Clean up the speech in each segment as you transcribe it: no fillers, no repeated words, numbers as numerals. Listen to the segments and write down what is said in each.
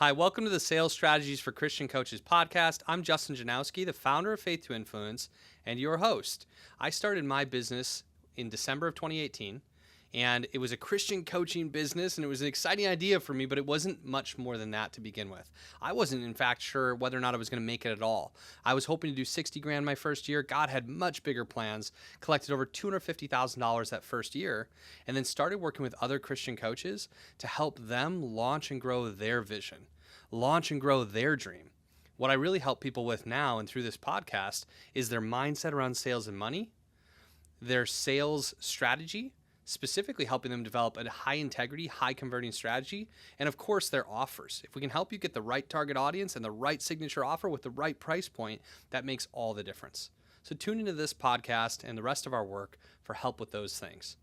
Hi, welcome to the Sales Strategies for Christian Coaches podcast. I'm Justin Janowski, the founder of Faith to Influence and your host. I started my business in December of 2018, and it was a Christian coaching business, and it was an exciting idea for me, but it wasn't much more than that to begin with. I wasn't, in fact, sure whether or not I was going to make it at all. I was hoping to do 60 grand my first year. God had much bigger plans, collected over $250,000 that first year, and then started working with other Christian coaches to help them launch and grow their vision, launch and grow their dream. What I really help people with now and through this podcast is their mindset around sales and money, their sales strategy, specifically helping them develop a high integrity, high converting strategy, and of course their offers. If we can help you get the right target audience and the right signature offer with the right price point, that makes all the difference. So tune into this podcast and the rest of our work for help with those things.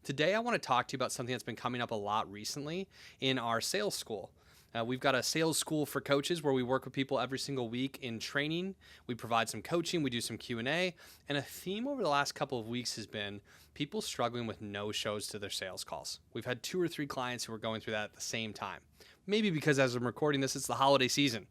Today I want to talk to you about something that's been coming up a lot recently in our sales school. We've got a sales school for coaches where we work with people every single week in training. We provide some coaching, we do some Q&A, and a theme over the last couple of weeks has been people struggling with no-shows to their sales calls. We've had 2 or 3 clients who are going through that at the same time. Maybe because as I'm recording this, it's the holiday season.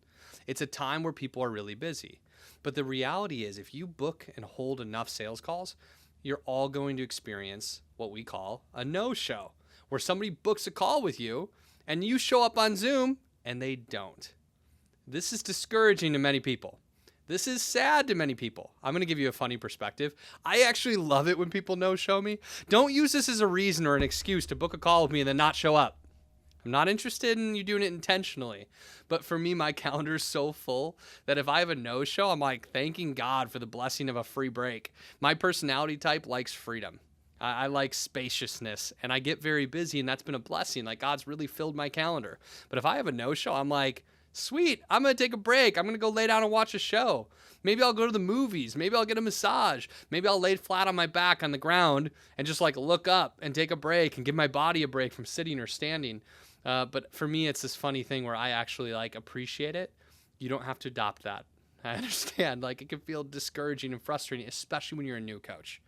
It's a time where people are really busy. But the reality is if you book and hold enough sales calls, you're all going to experience what we call a no-show, where somebody books a call with you and you show up on Zoom and they don't. This is discouraging to many people. This is sad to many people. I'm going to give you a funny perspective. I actually love it when people no-show me. Don't use this as a reason or an excuse to book a call with me and then not show up. I'm not interested in you doing it intentionally. But for me, my calendar is so full that if I have a no-show, I'm like thanking God for the blessing of a free break. My personality type likes freedom. I like spaciousness, and I get very busy, and that's been a blessing. Like, God's really filled my calendar. But if I have a no-show, I'm like, sweet, I'm going to take a break. I'm going to go lay down and watch a show. Maybe I'll go to the movies. Maybe I'll get a massage. Maybe I'll lay flat on my back on the ground and just like look up and take a break and give my body a break from sitting or standing. But for me, it's this funny thing where I actually like appreciate it. You don't have to adopt that. I understand. Like, it can feel discouraging and frustrating, especially when you're a new coach.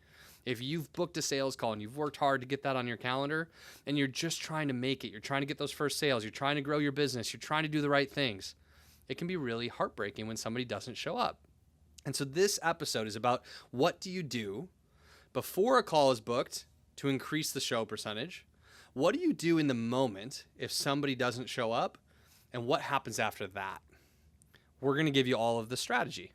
If you've booked a sales call and you've worked hard to get that on your calendar and you're just trying to make it, you're trying to get those first sales, you're trying to grow your business, you're trying to do the right things, it can be really heartbreaking when somebody doesn't show up. And so this episode is about what do you do before a call is booked to increase the show percentage? What do you do in the moment if somebody doesn't show up? And what happens after that? We're going to give you all of the strategy.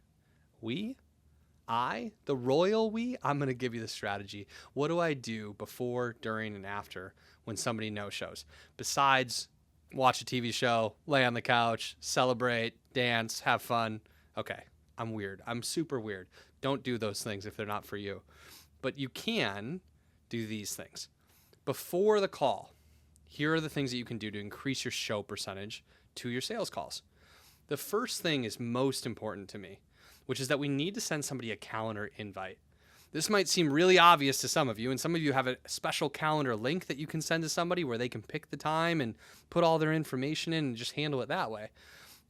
The royal I'm going to give you the strategy. What do I do before, during, and after when somebody no-shows? Besides watch a TV show, lay on the couch, celebrate, dance, have fun. Okay, I'm weird. I'm super weird. Don't do those things if they're not for you. But you can do these things. Before the call, here are the things that you can do to increase your show percentage to your sales calls. The first thing is most important to me, which is that we need to send somebody a calendar invite. This might seem really obvious to some of you, and some of you have a special calendar link that you can send to somebody where they can pick the time and put all their information in and just handle it that way.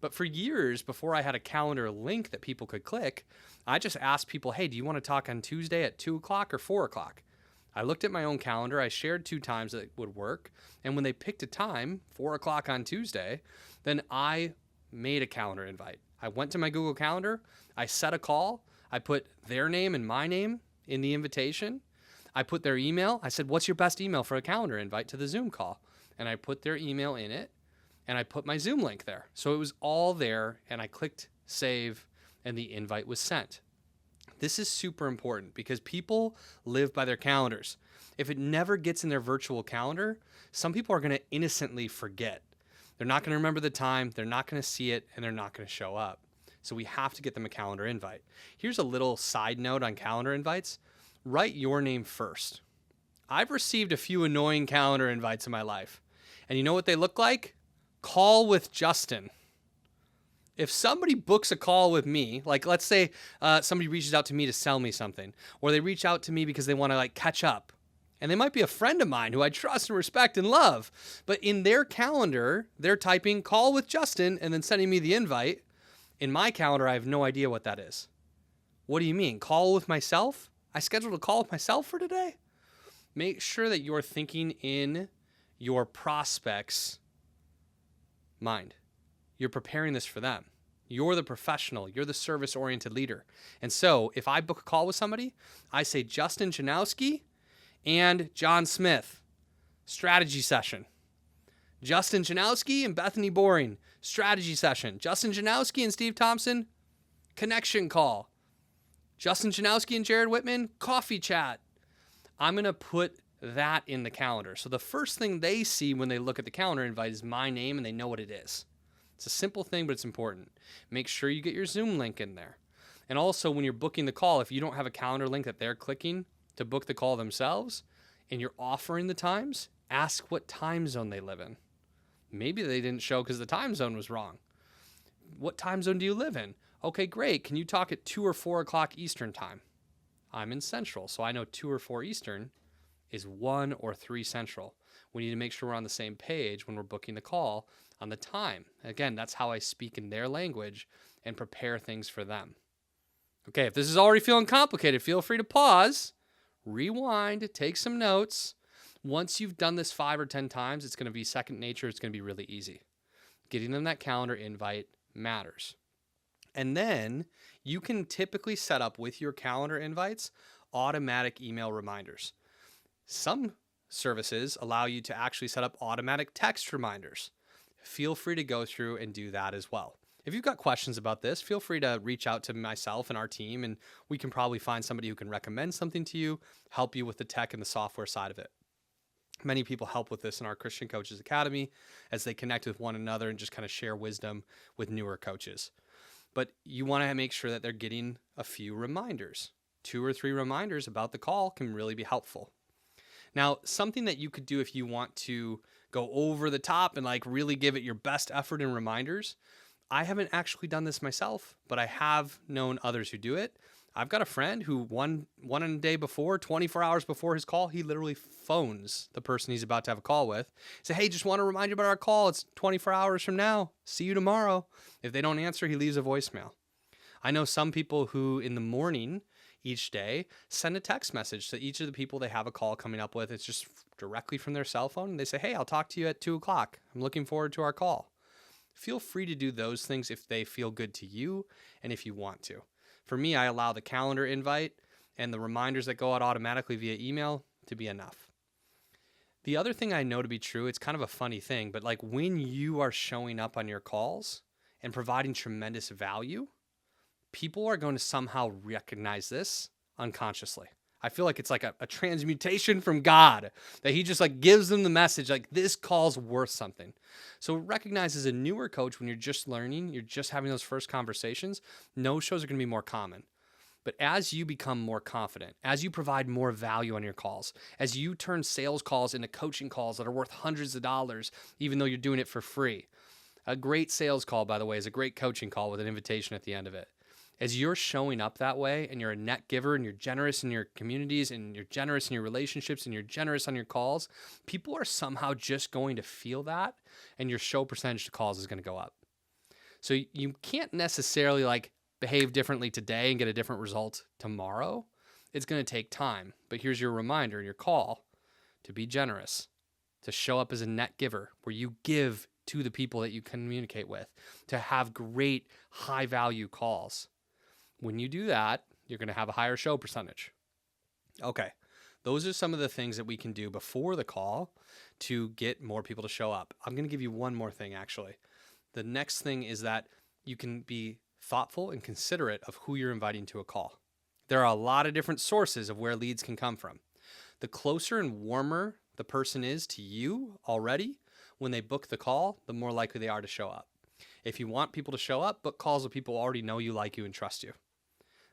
But for years, before I had a calendar link that people could click, I just asked people, hey, do you want to talk on Tuesday at 2 o'clock or 4 o'clock? I looked at my own calendar, I shared 2 times that would work, and when they picked a time, 4 o'clock on Tuesday, then I made a calendar invite. I went to my Google Calendar, I set a call, I put their name and my name in the invitation, I put their email, I said, what's your best email for a calendar invite to the Zoom call? And I put their email in it, and I put my Zoom link there. So it was all there, and I clicked save, and the invite was sent. This is super important because people live by their calendars. If it never gets in their virtual calendar, some people are going to innocently forget. They're not going to remember the time, they're not going to see it, and they're not going to show up. So we have to get them a calendar invite. Here's a little side note on calendar invites. Write your name first. I've received a few annoying calendar invites in my life. And you know what they look like? Call with Justin. If somebody books a call with me, like let's say somebody reaches out to me to sell me something, or they reach out to me because they want to like catch up, and they might be a friend of mine who I trust and respect and love, but in their calendar, they're typing call with Justin and then sending me the invite. In my calendar, I have no idea what that is. What do you mean? Call with myself? I scheduled a call with myself for today? Make sure that you're thinking in your prospect's mind. you're preparing this for them. You're the professional. You're the service-oriented leader. And so if I book a call with somebody, I say Justin Janowski and John Smith, strategy session. Justin Janowski and Bethany Boring, strategy session. Justin Janowski and Steve Thompson, connection call. Justin Janowski and Jared Whitman, coffee chat. I'm going to put that in the calendar. So the first thing they see when they look at the calendar invite is my name, and they know what it is. It's a simple thing, but it's important. Make sure you get your Zoom link in there. And also, when you're booking the call, if you don't have a calendar link that they're clicking to book the call themselves, and you're offering the times, ask what time zone they live in. Maybe they didn't show because the time zone was wrong. What time zone do you live in? Okay, great. Can you talk at 2 or 4 o'clock Eastern time? I'm in Central, so I know 2 or 4 Eastern is 1 or 3 Central. We need to make sure we're on the same page when we're booking the call on the time. Again, that's how I speak in their language and prepare things for them. Okay, if this is already feeling complicated, feel free to pause, rewind, take some notes. Once you've done this 5 or 10 times, it's going to be second nature. It's going to be really easy. Getting them that calendar invite matters. And then you can typically set up with your calendar invites automatic email reminders. Some services allow you to actually set up automatic text reminders. Feel free to go through and do that as well. If you've got questions about this, feel free to reach out to myself and our team, and we can probably find somebody who can recommend something to you, help you with the tech and the software side of it. Many people help with this in our Christian Coaches Academy as they connect with one another and just kind of share wisdom with newer coaches. But you want to make sure that they're getting a few reminders. 2 or 3 reminders about the call can really be helpful. Now, something that you could do if you want to go over the top and like really give it your best effort in reminders, I haven't actually done this myself, but I have known others who do it. I've got a friend who one a day before, 24 hours before his call, he literally phones the person he's about to have a call with. Say, hey, just want to remind you about our call. It's 24 hours from now. See you tomorrow. If they don't answer, he leaves a voicemail. I know some people who in the morning each day send a text message to each of the people they have a call coming up with. It's just directly from their cell phone. And they say, hey, I'll talk to you at 2 o'clock. I'm looking forward to our call. Feel free to do those things if they feel good to you and if you want to. For me, I allow the calendar invite and the reminders that go out automatically via email to be enough. The other thing I know to be true, it's kind of a funny thing, but like when you are showing up on your calls and providing tremendous value, people are going to somehow recognize this unconsciously. I feel like it's like a transmutation from God that he just like gives them the message like this call's worth something. So recognize as a newer coach when you're just learning, you're just having those first conversations, no-shows are going to be more common. But as you become more confident, as you provide more value on your calls, as you turn sales calls into coaching calls that are worth hundreds of dollars, even though you're doing it for free. A great sales call, by the way, is a great coaching call with an invitation at the end of it. As you're showing up that way and you're a net giver and you're generous in your communities and you're generous in your relationships and you're generous on your calls, people are somehow just going to feel that and your show percentage to calls is going to go up. So you can't necessarily like behave differently today and get a different result tomorrow. It's going to take time. But here's your reminder, your call to be generous, to show up as a net giver where you give to the people that you communicate with, to have great high value calls. When you do that, you're going to have a higher show percentage. Okay, those are some of the things that we can do before the call to get more people to show up. I'm going to give you one more thing, actually. The next thing is that you can be thoughtful and considerate of who you're inviting to a call. There are a lot of different sources of where leads can come from. The closer and warmer the person is to you already, when they book the call, the more likely they are to show up. If you want people to show up, book calls with people who already know you, like you, and trust you.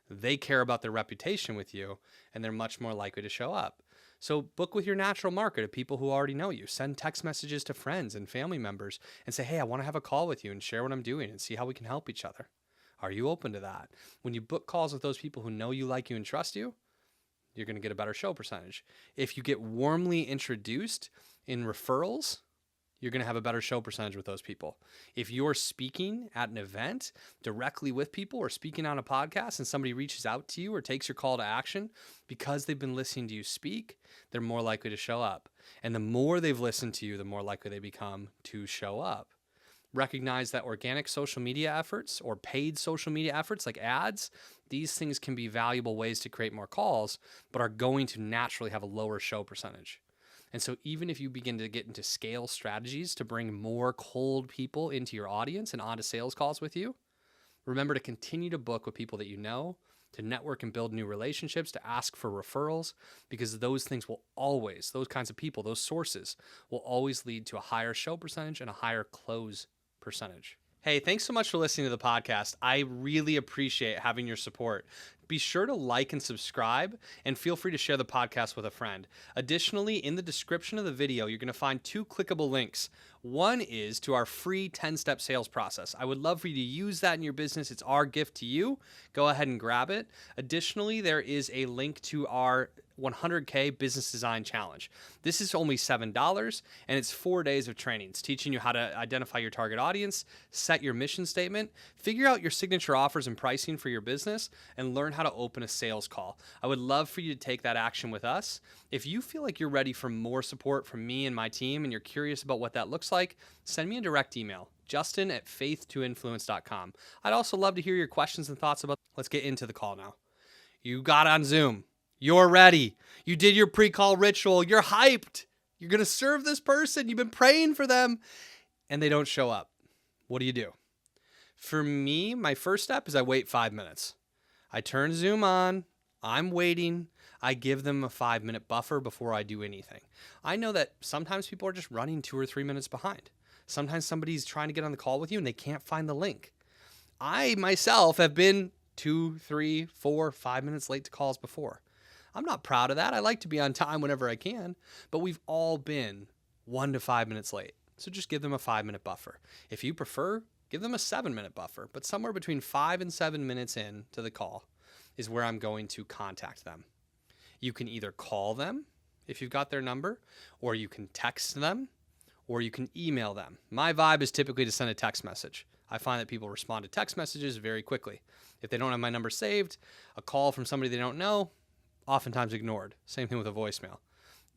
They care about their reputation with you, and they're much more likely to show up. So book with your natural market of people who already know you. Send text messages to friends and family members and say, hey, I want to have a call with you and share what I'm doing and see how we can help each other. Are you open to that? When you book calls with those people who know you, like you, and trust you, you're going to get a better show percentage. If you get warmly introduced in referrals, you're going to have a better show percentage with those people. If you're speaking at an event directly with people or speaking on a podcast and somebody reaches out to you or takes your call to action, because they've been listening to you speak, they're more likely to show up. And the more they've listened to you, the more likely they become to show up. Recognize that organic social media efforts or paid social media efforts like ads, these things can be valuable ways to create more calls, but are going to naturally have a lower show percentage. And so even if you begin to get into scale strategies to bring more cold people into your audience and onto sales calls with you, remember to continue to book with people that you know, to network and build new relationships, to ask for referrals, because those things will always, those kinds of people, those sources will always lead to a higher show percentage and a higher close percentage. Hey, thanks so much for listening to the podcast. I really appreciate having your support. Be sure to like and subscribe, and feel free to share the podcast with a friend. Additionally, in the description of the video, you're going to find 2 clickable links. One is to our free 10-step sales process. I would love for you to use that in your business. It's our gift to you. Go ahead and grab it. Additionally, there is a link to our 100K Business Design Challenge. This is only $7, and it's 4 days of training. It's teaching you how to identify your target audience, set your mission statement, figure out your signature offers and pricing for your business, and learn how to open a sales call. I would love for you to take that action with us. If you feel like you're ready for more support from me and my team, and you're curious about what that looks like, send me a direct email, justin@faith2influence.com. I'd also love to hear your questions and thoughts about. Let's get into the call now. You got on Zoom. You're ready. You did your pre-call ritual. You're hyped. You're going to serve this person. You've been praying for them, and they don't show up. What do? For me, my first step is I wait 5 minutes. I turn Zoom on. I'm waiting. I give them a 5-minute buffer before I do anything. I know that sometimes people are just running 2 or 3 minutes behind. Sometimes somebody's trying to get on the call with you and they can't find the link. I myself have been 2, 3, 4, 5 minutes late to calls before. I'm not proud of that. I like to be on time whenever I can, but we've all been 1 to 5 minutes late. So just give them a 5-minute buffer. If you prefer, give them a 7-minute buffer, but somewhere between 5 and 7 minutes in to the call is where I'm going to contact them. You can either call them if you've got their number, or you can text them, or you can email them. My vibe is typically to send a text message. I find that people respond to text messages very quickly. If they don't have my number saved, a call from somebody they don't know, oftentimes ignored. Same thing with a voicemail.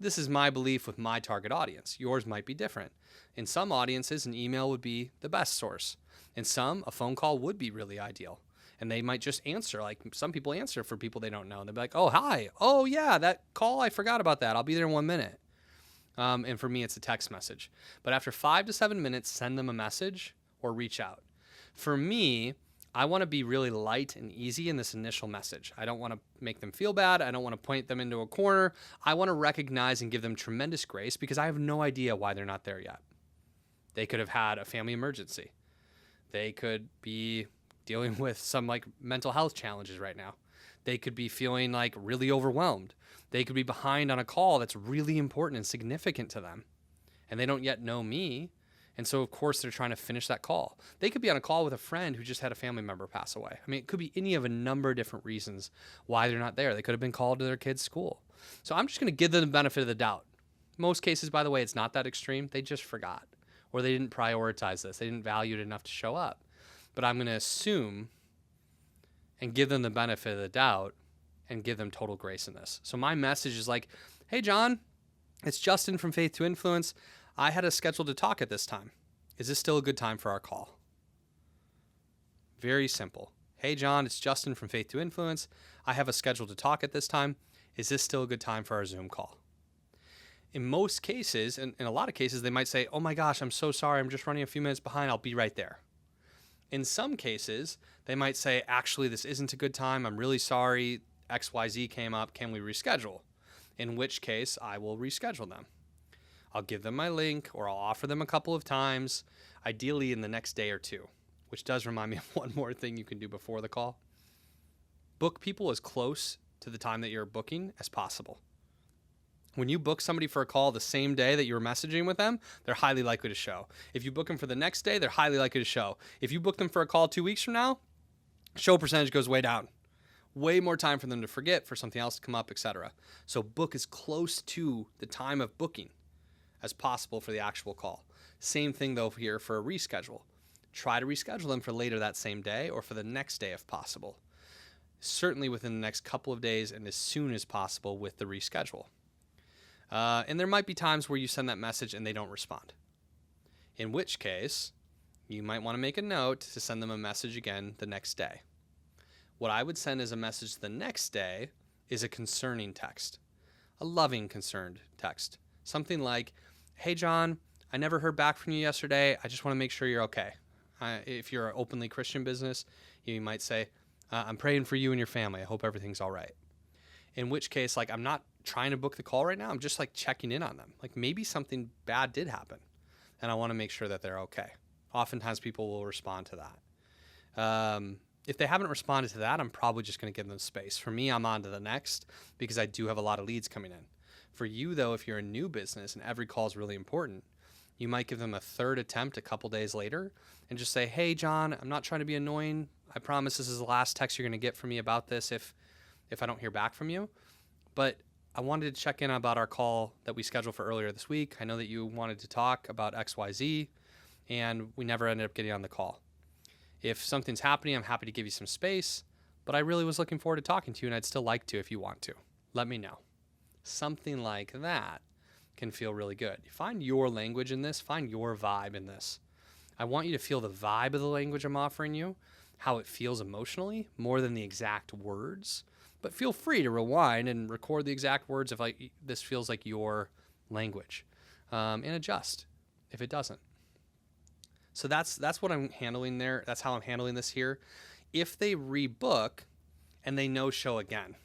This is my belief with my target audience. Yours might be different. In some audiences, an email would be the best source. In some, a phone call would be really ideal. And they might just answer. Like some people answer for people they don't know. They'll be like, oh, hi. Oh, yeah, that call, I forgot about that. I'll be there in 1 minute. And for me, it's a text message. But after 5 to 7 minutes, send them a message or reach out. For me, I want to be really light and easy in this initial message. I don't want to make them feel bad. I don't want to point them into a corner. I want to recognize and give them tremendous grace because I have no idea why they're not there yet. They could have had a family emergency. They could be dealing with some like mental health challenges right now. They could be feeling like really overwhelmed. They could be behind on a call that's really important and significant to them. And they don't yet know me. And so, of course, they're trying to finish that call. They could be on a call with a friend who just had a family member pass away. I mean, it could be any of a number of different reasons why they're not there. They could have been called to their kid's school. So I'm just going to give them the benefit of the doubt. Most cases, by the way, it's not that extreme. They just forgot, or they didn't prioritize this. They didn't value it enough to show up. But I'm going to assume and give them the benefit of the doubt and give them total grace in this. So my message is like, hey, John, it's Justin from Faith to Influence. I had a schedule to talk at this time. Is this still a good time for our call? Very simple. Hey, John, it's Justin from Faith to Influence. I have a schedule to talk at this time. Is this still a good time for our Zoom call? In most cases, and in a lot of cases, they might say, oh my gosh, I'm so sorry. I'm just running a few minutes behind. I'll be right there. In some cases, they might say, actually, this isn't a good time. I'm really sorry. XYZ came up. Can we reschedule? In which case, I will reschedule them. I'll give them my link, or I'll offer them a couple of times, ideally in the next day or two, which does remind me of one more thing you can do before the call. Book people as close to the time that you're booking as possible. When you book somebody for a call the same day that you're messaging with them, they're highly likely to show. If you book them for the next day, they're highly likely to show. If you book them for a call 2 weeks from now, show percentage goes way down. Way more time for them to forget, for something else to come up, etc. So book as close to the time of booking as possible for the actual call. Same thing though here for a reschedule. Try to reschedule them for later that same day or for the next day if possible. Certainly within the next couple of days and as soon as possible with the reschedule. And there might be times where you send that message and they don't respond. In which case, you might want to make a note to send them a message again the next day. What I would send as a message the next day is a concerning text, a loving, concerned text. Something like, hey, John, I never heard back from you yesterday. I just want to make sure you're okay. If you're an openly Christian business, you might say, I'm praying for you and your family. I hope everything's all right. In which case, like, I'm not trying to book the call right now. I'm just like checking in on them. Like maybe something bad did happen and I want to make sure that they're okay. Oftentimes people will respond to that. If they haven't responded to that, I'm probably just going to give them space. For me, I'm on to the next because I do have a lot of leads coming in. For you, though, if you're a new business and every call is really important, you might give them a third attempt a couple days later and just say, hey, John, I'm not trying to be annoying. I promise this is the last text you're going to get from me about this if I don't hear back from you. But I wanted to check in about our call that we scheduled for earlier this week. I know that you wanted to talk about XYZ, and we never ended up getting on the call. If something's happening, I'm happy to give you some space, but I really was looking forward to talking to you, and I'd still like to if you want to. Let me know. Something like that can feel really good. Find your language in this. Find your vibe in this. I want you to feel the vibe of the language I'm offering you, how it feels emotionally, more than the exact words. But feel free to rewind and record the exact words if like this feels like your language, and adjust if it doesn't. So that's what I'm handling there. That's how I'm handling this here. If they rebook and they no-show again,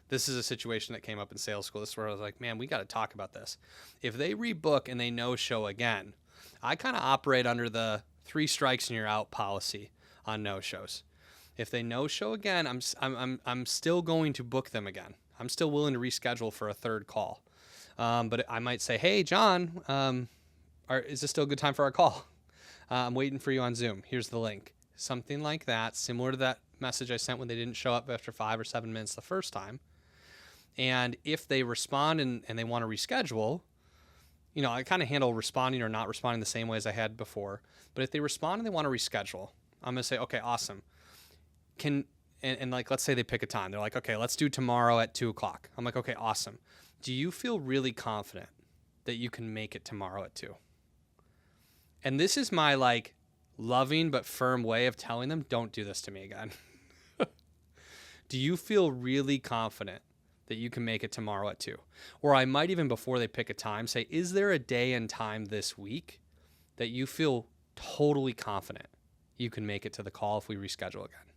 this is a situation that came up in sales school. This is where I was like, man, we got to talk about this. If they rebook and they no-show again, I kind of operate under the 3 strikes and you're out policy on no-shows. If they no-show again, I'm still going to book them again. I'm still willing to reschedule for a third call. But I might say, hey, John, is this still a good time for our call? I'm waiting for you on Zoom. Here's the link. Something like that, similar to that message I sent when they didn't show up after 5 or 7 minutes the first time. And if they respond and they want to reschedule, I kind of handle responding or not responding the same way as I had before. But if they respond and they want to reschedule, I'm going to say, okay, awesome. And like, let's say they pick a time. They're like, okay, let's do tomorrow at 2:00. I'm like, okay, awesome. Do you feel really confident that you can make it tomorrow at 2? And this is my like loving but firm way of telling them, don't do this to me again. Do you feel really confident that you can make it tomorrow at 2? Or I might even, before they pick a time, say, is there a day and time this week that you feel totally confident you can make it to the call if we reschedule again?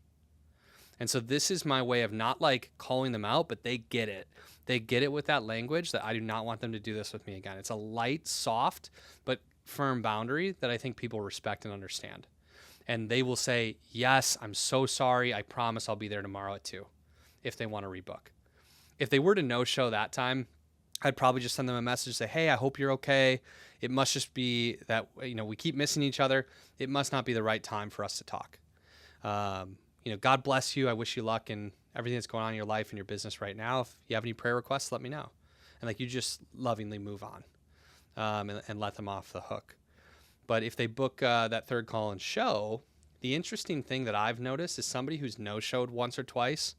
And so this is my way of not like calling them out, but they get it. They get it with that language that I do not want them to do this with me again. It's a light, soft, but firm boundary that I think people respect and understand. And they will say, yes, I'm so sorry. I promise I'll be there tomorrow at 2 if they want to rebook. If they were to no-show that time, I'd probably just send them a message, say, hey, I hope you're okay. It must just be that, we keep missing each other. It must not be the right time for us to talk. God bless you. I wish you luck in everything that's going on in your life and your business right now. If you have any prayer requests, let me know. And you just lovingly move on. And let them off the hook. But if they book that third call and show, the interesting thing that I've noticed is somebody who's no-showed once or twice,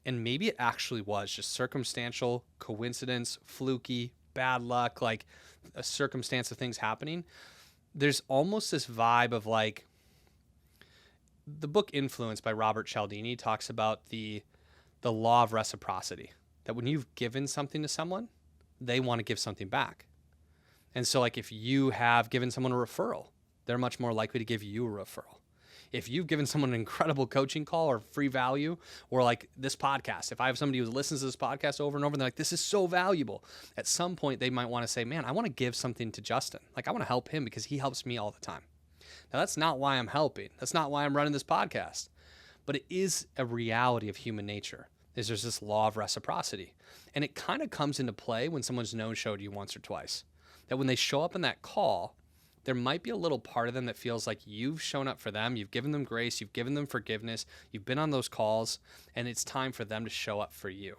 and maybe it actually was just circumstantial, coincidence, fluky, bad luck, like a circumstance of things happening. There's almost this vibe of like, the book Influence by Robert Cialdini talks about the law of reciprocity, that when you've given something to someone, they want to give something back. And so like if you have given someone a referral, they're much more likely to give you a referral. If you've given someone an incredible coaching call or free value, or like this podcast, if I have somebody who listens to this podcast over and over and they're like, this is so valuable, at some point they might want to say, man, I want to give something to Justin. Like I want to help him because he helps me all the time. Now that's not why I'm helping. That's not why I'm running this podcast. But it is a reality of human nature. There's this law of reciprocity. And it kind of comes into play when someone's no-showed you once or twice. That when they show up in that call, there might be a little part of them that feels like you've shown up for them, you've given them grace, you've given them forgiveness, you've been on those calls, and it's time for them to show up for you.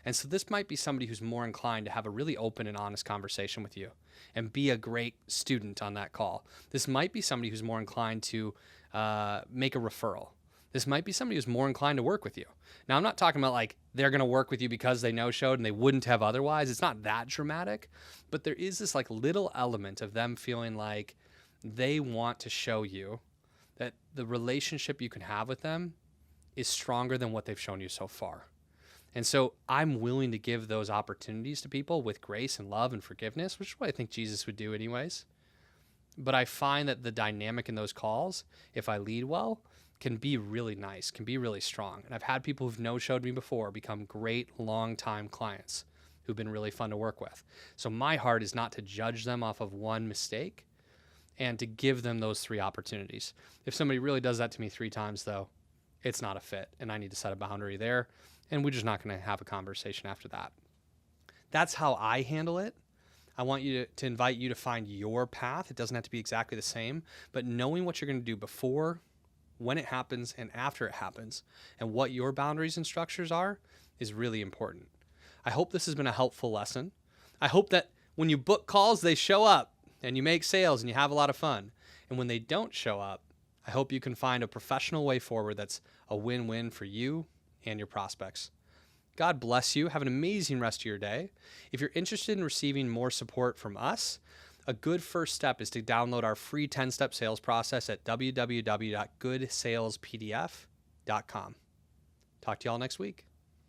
And so this might be somebody who's more inclined to have a really open and honest conversation with you and be a great student on that call. This might be somebody who's more inclined to make a referral. This might be somebody who's more inclined to work with you. Now, I'm not talking about like they're going to work with you because they no-showed and they wouldn't have otherwise. It's not that dramatic, but there is this like little element of them feeling like They want to show you that the relationship you can have with them is stronger than what they've shown you so far. And so I'm willing to give those opportunities to people with grace and love and forgiveness, which is what I think Jesus would do anyways. But I find that the dynamic in those calls, if I lead well, can be really nice, can be really strong. And I've had people who've no-showed me before become great long-time clients who've been really fun to work with. So my heart is not to judge them off of one mistake and to give them those 3 opportunities. If somebody really does that to me 3 times, though, it's not a fit, and I need to set a boundary there, and we're just not going to have a conversation after that. That's how I handle it. I want you to invite you to find your path. It doesn't have to be exactly the same, but knowing what you're going to do before, when it happens, and after it happens, and what your boundaries and structures are is really important. I hope this has been a helpful lesson. I hope that when you book calls, they show up and you make sales and you have a lot of fun. And when they don't show up, I hope you can find a professional way forward that's a win-win for you and your prospects. God bless you. Have an amazing rest of your day. If you're interested in receiving more support from us, a good first step is to download our free 10-step sales process at www.goodsalespdf.com. Talk to y'all next week.